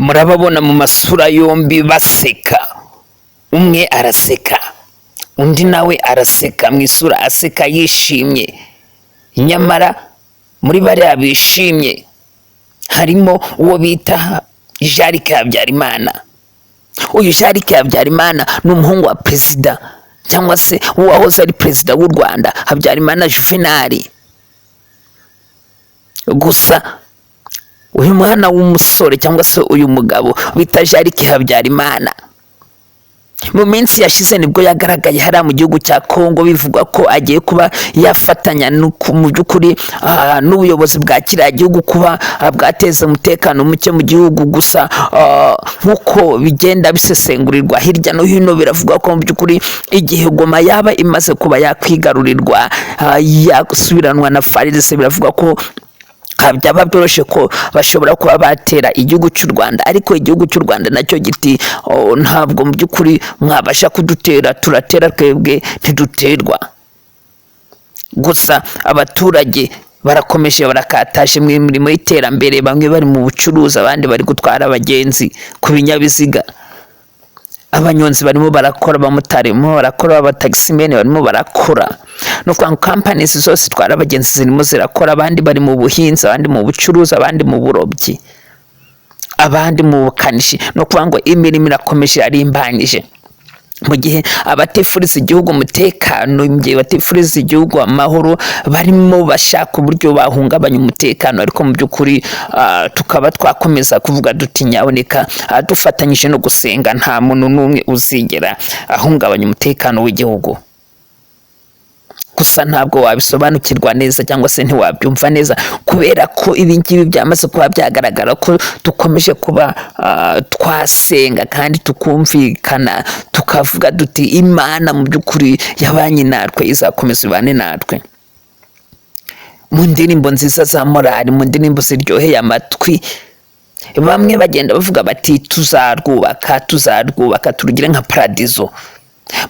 murababona mu masura yombi baseka, umwe araseka undi nawe araseka, mu isura aseka yishimye. Nyamara muri bariya bishimye harimo uwo bita Jarike Habyarimana. Uyu Jarike Habyarimana ni umuhungu wa perezida cyangwa se uwahoze ari perezida w'u Rwanda Habyarimana Juvenal. Gusa uyu mwana w'umusore cyangwa se uyu mugabo bita Jarike Habyarimana mu minsi yashize nibwo yagaragaye hariya mu gihugu cya Kongo, bivugwa ko agiye kuba yafatanya mu by'ukuri n'ubuyobozi bwa kiriya gihugu kuba bwateza umutekano muke mu gihugu. Gusa nk'uko bigenda bisesengurirwa hirya no hino, biravuga ko mu by'ukuri igihe Goma yaba imaze kuba yakwigarurirwa yasubiranwa na FARDC, biravuga ko byaba byoroshye ko bashobora kuba batera igihugu cy'u Rwanda. Ariko igihugu cy'u Rwanda nacyo giti ntabwo mu by'ukuri mwabasha kudutera, turatera twebwe ntiduterwa. Gusa abaturage barakomeje barakatashe mu mirimo y'iterambere, bamwe bari mu bucuruzi, abandi bari gutwara abagenzi ku binyabiziga. Abanyonzi barimo barakora, abamotari barimo barakora, abataximene barimo barakora, no kwa companies zose zitwara abagenzi zirimo zirakora. Abandi bari mu buhinzi, abandi mu bucuruzi, abandi mu burobyi, abandi mu bukanishi. No kuvuga ngo imirimo irakomeje arimbanyije, mu gihe abatifuriza igihugu umutekano, mu gihe batifuriza igihugu amahoro, barimo bashaka uburyo bahungabanya umutekano. Ariko mu by'ukuri tukaba twakomeza kuvuga duti nyaboneka dufatanyije no gusenga, nta muntu n'umwe uzigera ahungabanya umutekano w'igihugu. Gusa ntabwo wabisobanukirwa neza cyangwa se ntiwabyumva neza, kubera ko ibi ngibi byamaze kuba byagaragara ko dukomeje kuba twasenga kandi tukumvikana, tukavuga duti Imana mu by'ukuri yabanye natwe, izakomeza ibane natwe. Mu ndirimbo nziza za morali, mu ndirimbo ziryoheye amatwi, bamwe bagenda bavuga bati tuzarwubaka, tuzarwubaka turugire nka paradizo,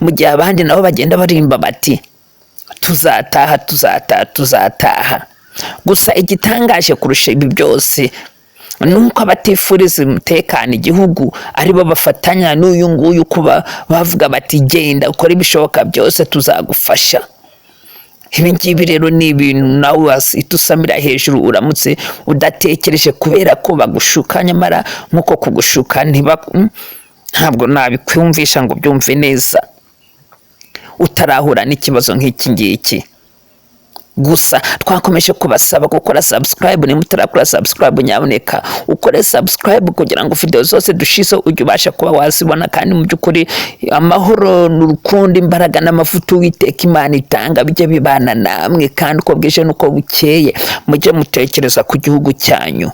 mu gihe abandi nabo bagenda baririmba bati tuzataha, tuzataha, tuzataha. Gusa igitangaje kurusha ibi byose nuko abatifuriza umutekano igihugu aribo bafatanya n'uyu nguyu kuba bavuga bati genda ukora ibishoboka byose tuzagufasha. Ibi ngibi rero ni ibintu nawe itusamira hejuru uramutse udatekereje, kubera ko bagushuka, nyamara nkuko kugushuka ntabwo nabikwumvisha ngo byumve neza utarahura n'ikibazo nk'iki ngiki. Gusa twakomeje kubasaba gukora subscribe. Ni mutarakora subscribe, nyaboneka ukore subscribe kugira ngo video zose dushize ujye ubasha kuba wazibona. Kandi mu by'ukuri amahoro n'urukundo, imbaraga n'amafutu Uwiteka Imana itanga bijye bibana namwe, kandi uko bwije nuko bukeye mujye mutekereza ku gihugu cyanyu.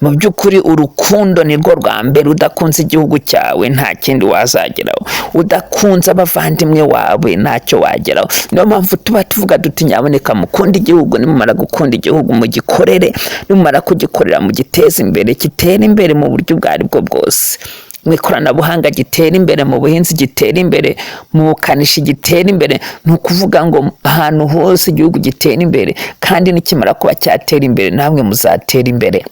Mu by'ukuri urukundo ni rwo rwa mbere. Udakunze igihugu cyawe nta kindi wazageraho, udakunze abavandimwe wawe ntacyo wageraho. Niyo mpamvu tuba tuvuga duti nyaboneka mukunda igihugu, nimumara gukunda igihugu mugikorere, nimumara kugikorera mugiteze imbere, gitere imbere mu buryo ubwo aribwo bwose. Mu ikoranabuhanga gitera imbere, mu buhinzi gitera imbere, mu bukanishi gitera imbere. Ni ukuvuga ngo ahantu hose igihugu gitera imbere, kandi nikimara kuba cyatera imbere namwe muzatera imbere.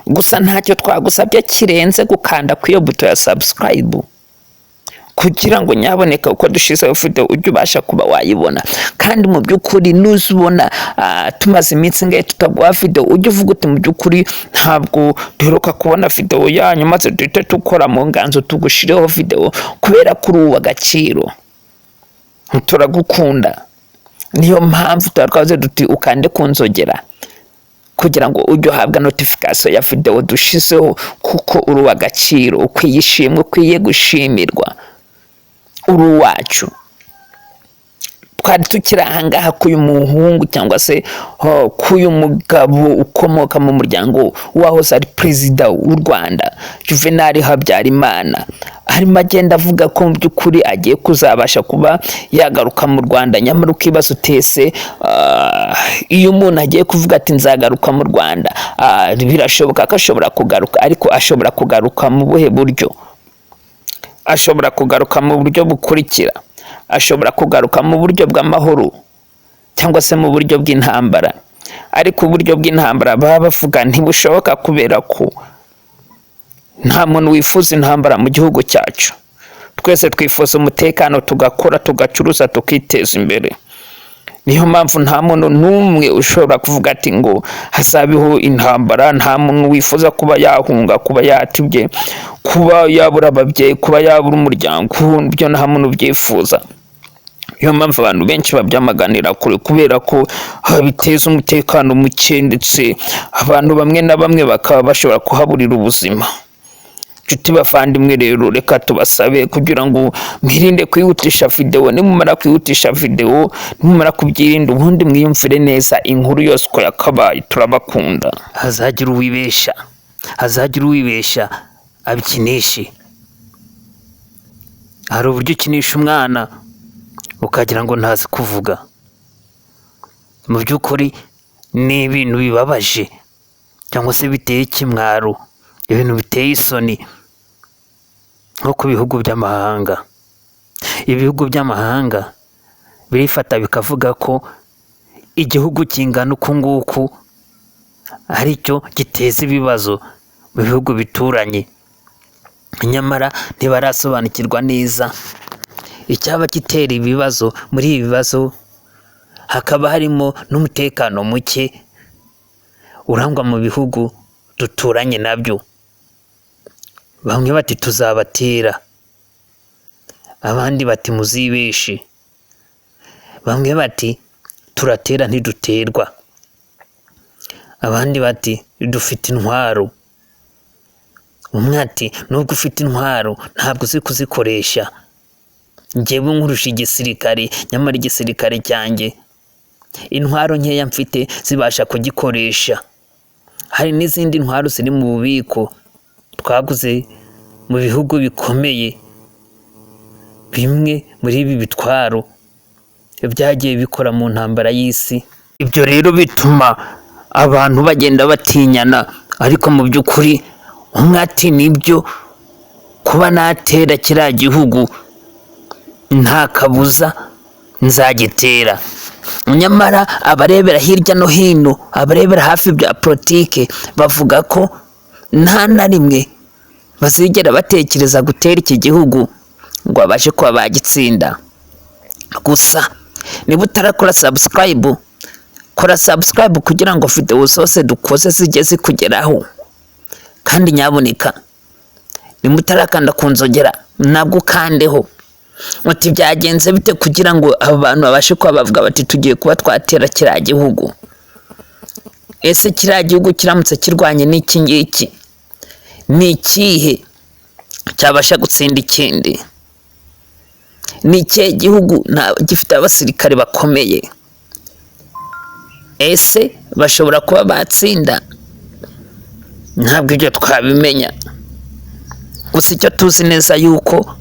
Gusa ntacyo twagusabye kirenze gukanda ku iyo buto ya subscribe, kugira ngo nyaboneka uko dushizeho video ujye ubasha kuba wayibona. Kandi mu by'ukuri nuzubona tumaze iminsi ngahe tutaguha video, ujye uvuga uti mu by'ukuri ntabwo duheruka kubona video yanyu, maze duhite tukora mu nganzo tugushireho video, kubera kuri uwa gaciro turagukunda. Niyo mpamvu twakaze duti ukande kunzogera kugira ngo ujye uhabwa notification ya video dushizeho, kuko uri uwa gaciro, ukwiye ishimwe, ukwiye gushimirwa, uri uwacu. Twari tukiri ahangaha k'uyu muhungu cyangwa se k'uyu mugabo ukomoka mu muryango wahoze ari perezida w'u Rwanda Juvenal Habyarimana, harimo agenda avuga ko mu by'ukuri agiye kuzabasha kuba yagaruka mu Rwanda. Nyamara ukibaza utese iyo umuntu agiye kuvuga ati nzagaruka mu Rwanda, birashoboka ko ashobora kugaruka, ariko ashobora kugaruka mu buhe buryo? Ashobora kugaruka mu buryo bukurikira: ashobora kugaruka mu buryo bw'amahoro cyangwa se mu buryo bw'intambara. ariko uburyo bw'intambara baba bavuga ntibushoboka kubera ko nta muntu wifuza intambara mu gihugu cyacu. Twese twifuza umutekano, tugakora, tugacuruza, tukiteza imbere. Niyo mpamvu nta muntu n'umwe ushobora kuvuga ati ngo hazabeho intambara. Nta muntu wifuza kuba yahunga, kuba yatibye, kuba yabura ababyeyi, kuba yabura umuryango. Byo nta muntu ubyifuza. Niyo mpamvu abantu benshi babyamaganira kure kubera ko biteza umutekano muke, ndetse abantu bamwe na bamwe bakaba bashobora kuhaburira ubuzima. Nshuti bavandimwe rero, reka tubasabe kugira ngo mwirinde kwihutisha video. Nimumara kwihutisha video, nimumara kubyirinda, ubundi mwiyumvire neza inkuru yose uko yakabaye. Turabakunda. Hazagira uwibesha abikinishe. Hari uburyo ukinisha umwana ukagira ngo ntazi kuvuga. Mu by'ukuri ni ibintu bibabaje cyangwa se biteye ikimwaro, ibintu biteye isoni nko ku bihugu by'amahanga. Ibihugu by'amahanga birifata bikavuga ko igihugu kingana uku nguku ari cyo giteza ibibazo mu bihugu bituranye, nyamara ntibarasobanukirwa neza icyaba gitera ibibazo. Muri ibi bibazo hakaba harimo n'umutekano muke urangwa mu bihugu duturanye nabyo. Bamwe bati tuzabatera, abandi bati muzibeshe, bamwe bati turatera ntiduterwa, abandi bati dufite intwaro. Umwe ati nubwo ufite intwaro ntabwo uzi kuzikoresha. Njyewe nkurusha igisirikare, nyamara igisirikare cyanjye intwaro nkeya mfite zibasha kugikoresha. Hari n'izindi ntwaro ziri mu bubiko twaguze mu bihugu bikomeye. Bimwe muri ibi bitwaro byagiye bikora mu ntambara y'isi. Ibyo rero bituma abantu bagenda batinyana, ariko mu by'ukuri umwe ati nibyo, kuba natera kiriya gihugu nta kabuza nzagitera. Nyamara abarebera hirya no hino, abarebera hafi bya politike, bavuga ko nta na rimwe bazigera batekereza gutera iki gihugu ngo babashe kuba bagitsinda. Gusa niba utarakora subscribe, kora subscribe kugira ngo video zose dukoze zijye zikugeraho. Kandi nyaboneka niba utarakanda ku nzogera nabwo kandeho. Muti byagenze bite kugira ngo abo bantu babashe kuba bavuga bati tugiye kuba twatera kiriya gihugu? Ese kiriya gihugu kiramutse kirwanye n'iki ngiki, ni ikihe cyabasha gutsinda ikindi? Ni ikihe gihugu gifite abasirikare bakomeye? Ese bashobora kuba batsinda? Ntabwo ibyo twabimenya. Gusa icyo tuzi neza yuko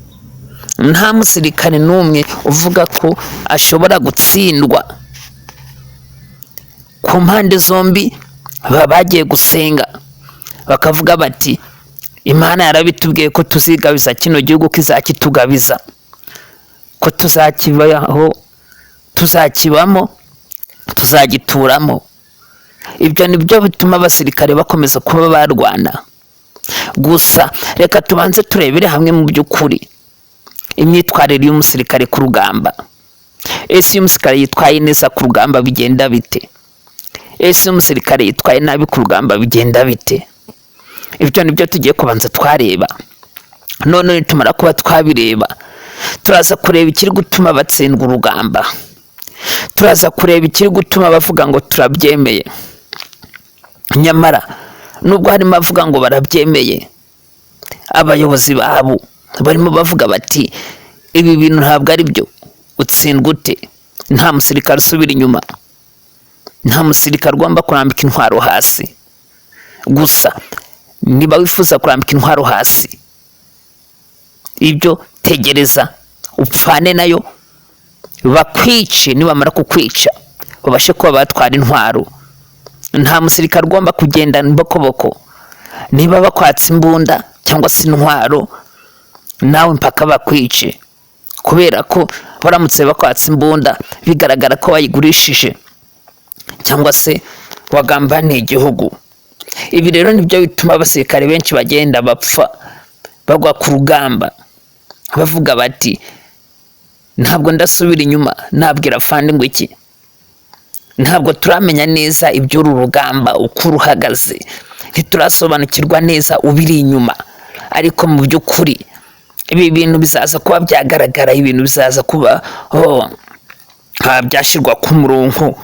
nta musirikare n'umwe uvuga ko ashobora gutsindwa. Ku mpande zombi baba bagiye gusenga bakavuga bati Imana yarabitubwiye ko tuzigabiza kino gihugu, kizakitugabiza, ko tuzakibaho, tuzakibamo, tuzagituramo. Ibyo nibyo bituma abasirikare bakomeza kuba barwana. Gusa reka tubanze turebere hamwe mu by'ukuri imyitwarire y'umusirikare ku rugamba. Ese umusirikare yitwaye neza ku rugamba bigenda bite? Ese umusirikare yitwaye nabi ku rugamba bigenda bite? Ibyo nibyo tugiye kubanza twareba. None nitumara kuba twabireba, turaza kureba ikiri gutuma batsindwa urugamba. Turaza kureba ikiri gutuma bavuga ngo turabyemeye, nyamara nubwo harimo avuga ngo barabyemeye, abayobozi babo barimo bavuga bati ibi bintu ntabwo ari byo. Utsindwa ute? Nta musirikare usubira inyuma, nta musirikare ugomba kurambika intwaro hasi. Gusa niba wifuza kurambika intwaro hasi, ibyo tegereza upfane nayo, bakwice. Nibamara kukwica babashe kuba batwara intwaro. Nta musirikare ugomba kugenda mbokoboko. Niba bakwatsa imbunda cyangwa se intwaro, nawe mpaka bakwice, kubera ko baramutse bakwatsa imbunda bigaragara ko wayigurishije, cyangwa se wagambaniye igihugu. Ibi rero nibyo bituma abasirikare benshi bagenda bapfa bagwa ku rugamba bavuga bati ntabwo ndasubira inyuma, nabwira afande ngo iki, ntabwo turamenya neza iby'uru rugamba uko ruhagaze, ntiturasobanukirwa neza ubiri inyuma, ariko mu by'ukuri ibi bintu bizaza kuba byagaragara, ibintu bizaza kuba byashyirwa ku murongo.